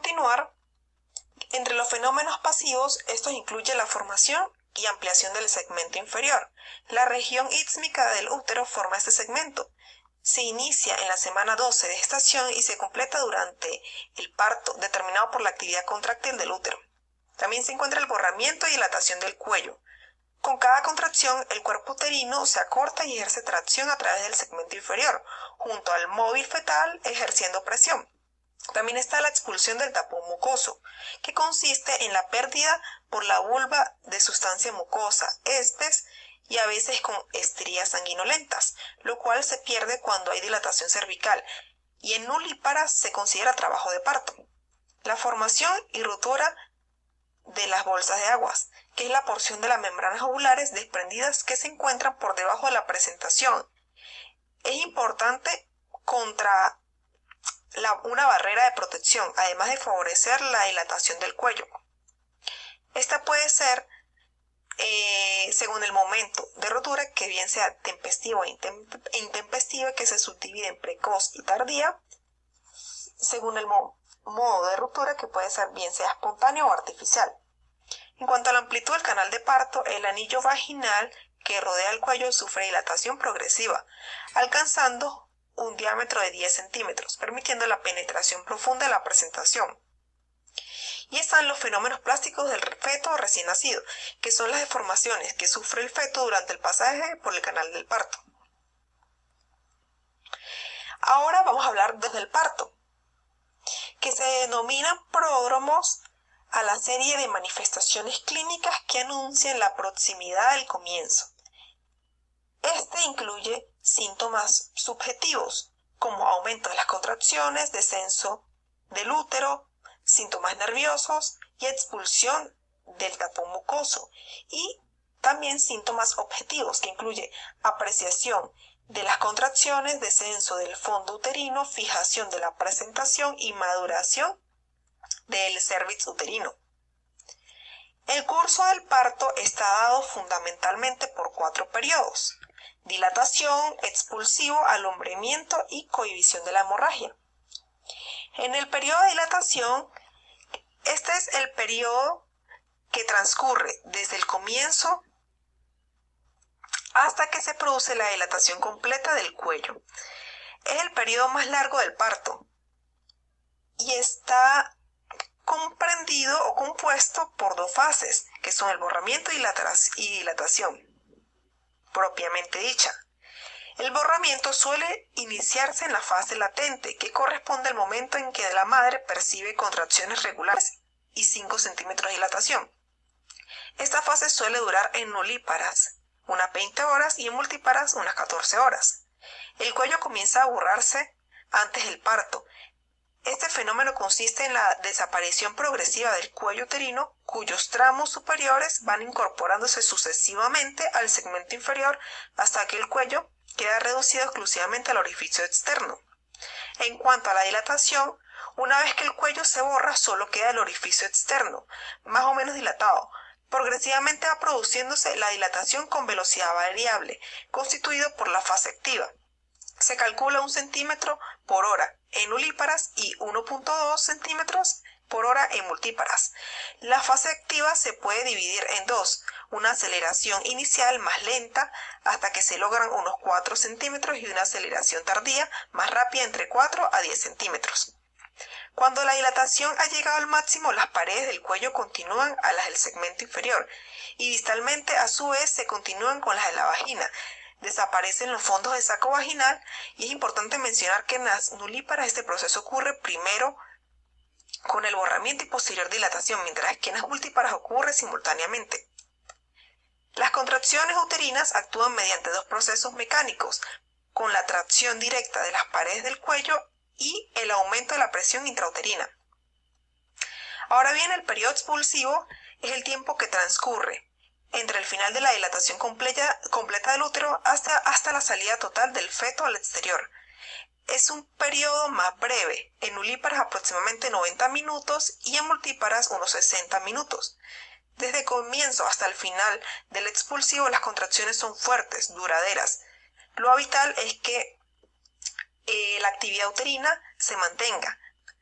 continuar, entre los fenómenos pasivos, estos incluyen la formación y ampliación del segmento inferior. La región ístmica del útero forma este segmento. Se inicia en la semana 12 de gestación y se completa durante el parto, determinado por la actividad contráctil del útero. También se encuentra el borramiento y dilatación del cuello. Con cada contracción, el cuerpo uterino se acorta y ejerce tracción a través del segmento inferior, junto al móvil fetal ejerciendo presión. También está la expulsión del tapón mucoso, que consiste en la pérdida por la vulva de sustancia mucosa, heces y a veces con estrías sanguinolentas, lo cual se pierde cuando hay dilatación cervical, y en nulíparas se considera trabajo de parto. La formación y rotura de las bolsas de aguas, que es la porción de las membranas ovulares desprendidas que se encuentran por debajo de la presentación. Es importante contra una barrera de protección, además de favorecer la dilatación del cuello. Esta puede ser según el momento de rotura, que bien sea tempestiva e intempestiva, que se subdivide en precoz y tardía, según el modo de ruptura, que puede ser bien sea espontáneo o artificial. En cuanto a la amplitud del canal de parto, el anillo vaginal que rodea el cuello sufre dilatación progresiva, alcanzando un diámetro de 10 centímetros, permitiendo la penetración profunda de la presentación. Y están los fenómenos plásticos del feto recién nacido, que son las deformaciones que sufre el feto durante el pasaje por el canal del parto. Ahora vamos a hablar desde el parto, que se denominan pródromos a la serie de manifestaciones clínicas que anuncian la proximidad del comienzo. Este incluye síntomas subjetivos, como aumento de las contracciones, descenso del útero, síntomas nerviosos y expulsión del tapón mucoso, y también síntomas objetivos, que incluye apreciación de las contracciones, descenso del fondo uterino, fijación de la presentación y maduración del cérvix uterino. El curso del parto está dado fundamentalmente por 4 periodos: dilatación, expulsivo, alumbramiento y cohibición de la hemorragia. En el periodo de dilatación, este es el periodo que transcurre desde el comienzo hasta que se produce la dilatación completa del cuello. Es el periodo más largo del parto y está comprendido o compuesto por 2 fases, que son el borramiento y dilatación propiamente dicha. El borramiento suele iniciarse en la fase latente, que corresponde al momento en que la madre percibe contracciones regulares y 5 centímetros de dilatación. Esta fase suele durar en nulíparas unas 20 horas y en multíparas unas 14 horas. El cuello comienza a borrarse antes del parto. Este fenómeno consiste en la desaparición progresiva del cuello uterino, cuyos tramos superiores van incorporándose sucesivamente al segmento inferior hasta que el cuello queda reducido exclusivamente al orificio externo. En cuanto a la dilatación, una vez que el cuello se borra, solo queda el orificio externo, más o menos dilatado. Progresivamente va produciéndose la dilatación con velocidad variable, constituido por la fase activa. Se calcula 1 centímetro por hora en nulíparas y 1.2 centímetros por hora en multíparas. La fase activa se puede dividir en 2, una aceleración inicial más lenta hasta que se logran unos 4 centímetros y una aceleración tardía más rápida entre 4 a 10 centímetros. Cuando la dilatación ha llegado al máximo, las paredes del cuello continúan a las del segmento inferior y distalmente a su vez se continúan con las de la vagina. Desaparecen los fondos del saco vaginal y es importante mencionar que en las nulíparas este proceso ocurre primero con el borramiento y posterior dilatación, mientras que en las multíparas ocurre simultáneamente. Las contracciones uterinas actúan mediante 2 procesos mecánicos, con la tracción directa de las paredes del cuello y el aumento de la presión intrauterina. Ahora bien, el periodo expulsivo es el tiempo que transcurre entre el final de la dilatación completa del útero hasta la salida total del feto al exterior. Es un periodo más breve, en nulíparas aproximadamente 90 minutos y en multíparas unos 60 minutos. Desde el comienzo hasta el final del expulsivo las contracciones son fuertes, duraderas. Lo habitual es que la actividad uterina se mantenga,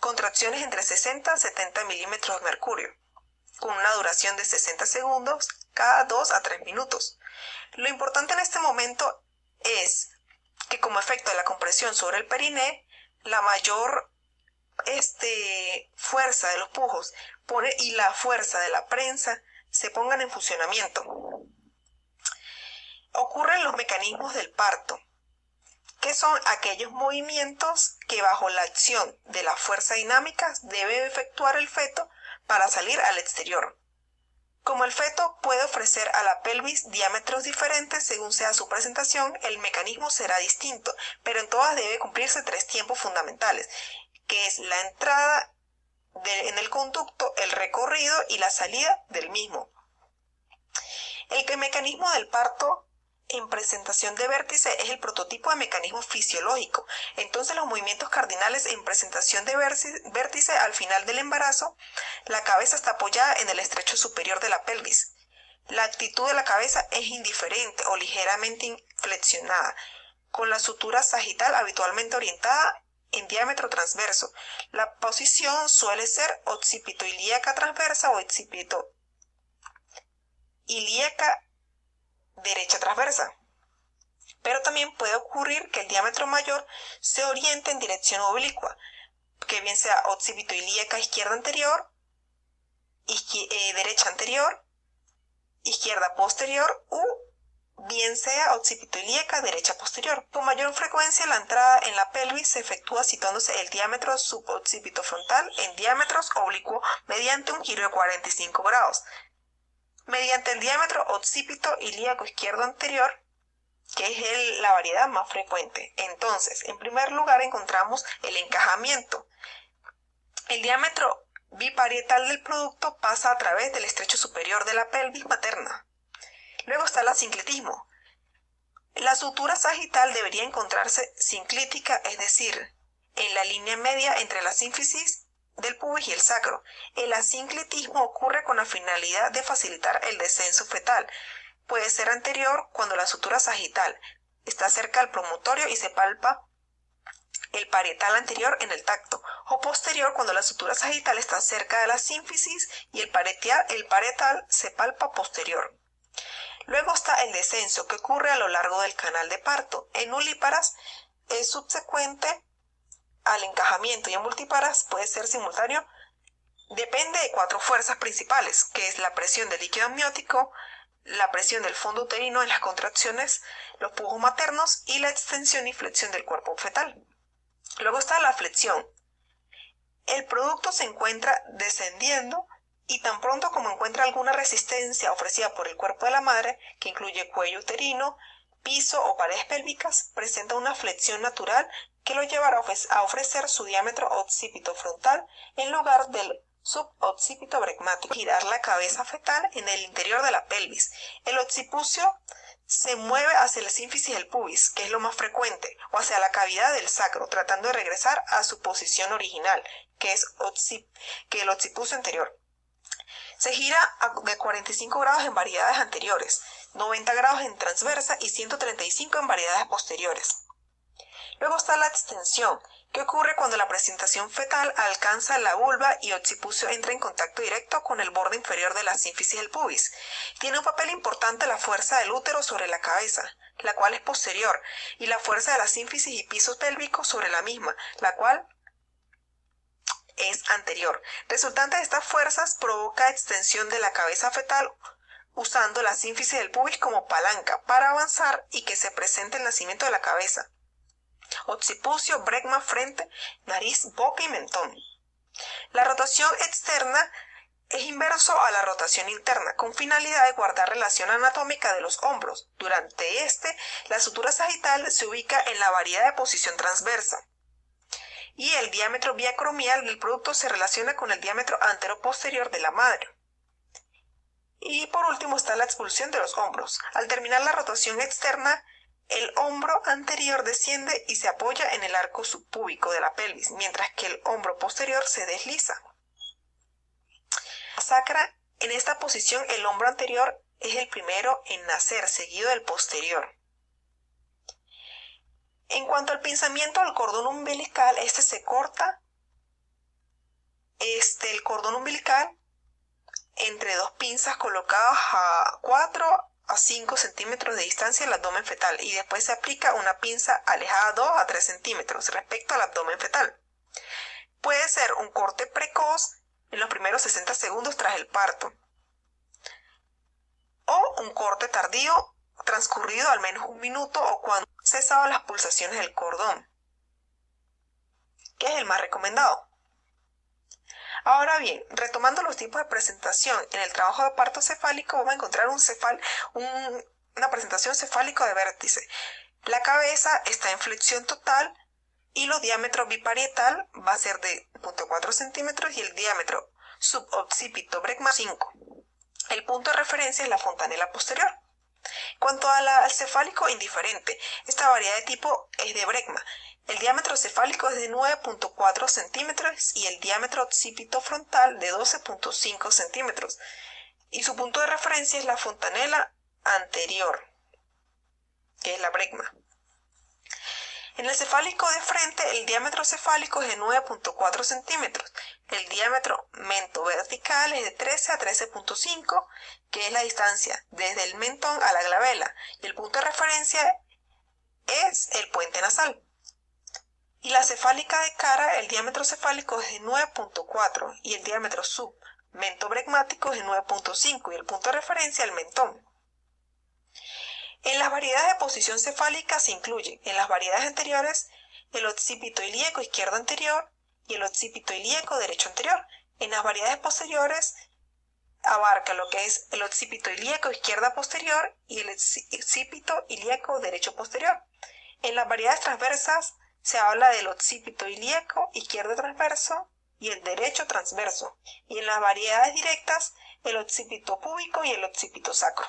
contracciones entre 60 y 70 milímetros de mercurio, con una duración de 60 segundos cada 2 a 3 minutos. Lo importante en este momento es que como efecto de la compresión sobre el periné, la mayor fuerza de los pujos y la fuerza de la prensa se pongan en funcionamiento. Ocurren los mecanismos del parto, que son aquellos movimientos que bajo la acción de la fuerza dinámica debe efectuar el feto para salir al exterior. Como el feto puede ofrecer a la pelvis diámetros diferentes según sea su presentación, el mecanismo será distinto, pero en todas debe cumplirse 3 tiempos fundamentales, que es la entrada en el conducto, el recorrido y la salida del mismo. El mecanismo del parto en presentación de vértice es el prototipo de mecanismo fisiológico. Entonces los movimientos cardinales en presentación de vértice al final del embarazo, la cabeza está apoyada en el estrecho superior de la pelvis. La actitud de la cabeza es indiferente o ligeramente flexionada, con la sutura sagital habitualmente orientada en diámetro transverso. La posición suele ser occipito-ilíaca transversa o occipito-ilíaca derecha transversa. Pero también puede ocurrir que el diámetro mayor se oriente en dirección oblicua, que bien sea occipito-ilíaca izquierda anterior, derecha anterior, izquierda posterior u bien sea occipito-ilíaca derecha posterior. Con mayor frecuencia la entrada en la pelvis se efectúa situándose el diámetro suboccipito frontal en diámetros oblicuo mediante un giro de 45 grados. Mediante el diámetro occipito-ilíaco izquierdo anterior, que es la variedad más frecuente. Entonces, en primer lugar encontramos el encajamiento. El diámetro biparietal del producto pasa a través del estrecho superior de la pelvis materna. Luego está el asinclitismo. La sutura sagital debería encontrarse sinclítica, es decir, en la línea media entre la sínfisis del pubis y el sacro. El asinclitismo ocurre con la finalidad de facilitar el descenso fetal. Puede ser anterior cuando la sutura sagital está cerca del promontorio y se palpa el parietal anterior en el tacto, o posterior cuando la sutura sagital está cerca de la sínfisis y el parietal se palpa posterior. Luego está el descenso, que ocurre a lo largo del canal de parto. En nulíparas es subsecuente al encajamiento y en multíparas puede ser simultáneo. Depende de 4 fuerzas principales, que es la presión del líquido amniótico, la presión del fondo uterino en las contracciones, los pujos maternos y la extensión y flexión del cuerpo fetal. Luego está la flexión. El producto se encuentra descendiendo y tan pronto como encuentra alguna resistencia ofrecida por el cuerpo de la madre, que incluye cuello uterino, piso o paredes pélvicas, presenta una flexión natural que lo llevará a ofrecer su diámetro occipito frontal en lugar del suboccipito bregmático. Girar la cabeza fetal en el interior de la pelvis. El occipucio se mueve hacia la sínfisis del pubis, que es lo más frecuente, o hacia la cavidad del sacro, tratando de regresar a su posición original, que es el occipucio anterior. Se gira de 45 grados en variedades anteriores, 90 grados en transversa y 135 en variedades posteriores. Luego está la extensión, que ocurre cuando la presentación fetal alcanza la vulva y occipucio entra en contacto directo con el borde inferior de la sínfisis del pubis. Tiene un papel importante la fuerza del útero sobre la cabeza, la cual es posterior, y la fuerza de la sínfisis y piso pélvico sobre la misma, la cual es anterior. Resultante de estas fuerzas provoca extensión de la cabeza fetal usando la sínfisis del pubis como palanca para avanzar y que se presente el nacimiento de la cabeza. Occipucio, bregma, frente, nariz, boca y mentón. La rotación externa es inverso a la rotación interna, con finalidad de guardar relación anatómica de los hombros. Durante la sutura sagital se ubica en la variedad de posición transversa. Y el diámetro biacromial del producto se relaciona con el diámetro anteroposterior de la madre. Y por último está la expulsión de los hombros. Al terminar la rotación externa, el hombro anterior desciende y se apoya en el arco subpúbico de la pelvis, mientras que el hombro posterior se desliza. Sacra, en esta posición el hombro anterior es el primero en nacer, seguido del posterior. En cuanto al pinzamiento del cordón umbilical, este se corta el cordón umbilical entre dos pinzas colocadas a 4 a 5 centímetros de distancia del abdomen fetal y después se aplica una pinza alejada 2 a 3 centímetros respecto al abdomen fetal. Puede ser un corte precoz en los primeros 60 segundos tras el parto o un corte tardío transcurrido al menos un minuto o cuando han cesado las pulsaciones del cordón, que es el más recomendado. Ahora bien, retomando los tipos de presentación, en el trabajo de parto cefálico vamos a encontrar una presentación cefálico de vértice. La cabeza está en flexión total y los diámetros biparietal va a ser de 0.4 centímetros y el diámetro suboccipito brecma 5. El punto de referencia es la fontanela posterior. Cuanto al cefálico indiferente, esta variedad de tipo es de brecma. El diámetro cefálico es de 9.4 centímetros y el diámetro occipito frontal de 12.5 centímetros. Y su punto de referencia es la fontanela anterior, que es la brecma. En el cefálico de frente, el diámetro cefálico es de 9.4 centímetros. El diámetro mento vertical es de 13 a 13.5, que es la distancia desde el mentón a la glabela. Y el punto de referencia es el puente nasal. Y la cefálica de cara, el diámetro cefálico es de 9.4 y el diámetro submentobregmático es de 9.5 y el punto de referencia el mentón. En las variedades de posición cefálica se incluyen en las variedades anteriores el occipito ilíaco izquierdo anterior y el occipito ilíaco derecho anterior. En las variedades posteriores abarca lo que es el occipito ilíaco izquierda posterior y el occipito ilíaco derecho posterior. En las variedades transversas se habla del occipito ilíaco izquierdo transverso y el derecho transverso. Y en las variedades directas, el occipito púbico y el occipito sacro.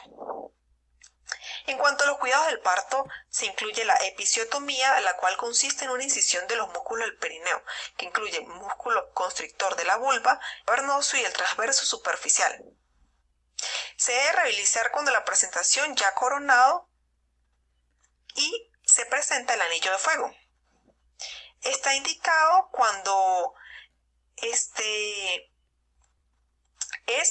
En cuanto a los cuidados del parto, se incluye la episiotomía, la cual consiste en una incisión de los músculos del perineo, que incluye el músculo constrictor de la vulva, el cavernoso y el transverso superficial. Se debe realizar cuando la presentación ya ha coronado y se presenta el anillo de fuego. Está indicado cuando es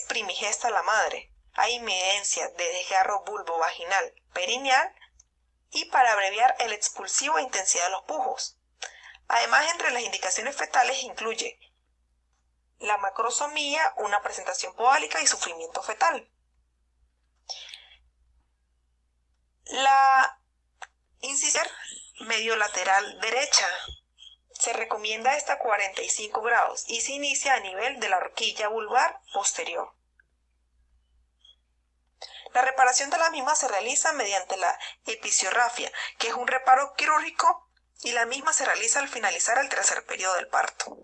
primigesta la madre. Hay evidencia de desgarro vulvovaginal perineal y para abreviar el expulsivo e intensidad de los pujos. Además, entre las indicaciones fetales incluye la macrosomía, una presentación podálica y sufrimiento fetal. La incisión medio lateral derecha se recomienda hasta 45 grados y se inicia a nivel de la horquilla vulvar posterior. La reparación de la misma se realiza mediante la episiorrafia, que es un reparo quirúrgico, y la misma se realiza al finalizar el tercer periodo del parto.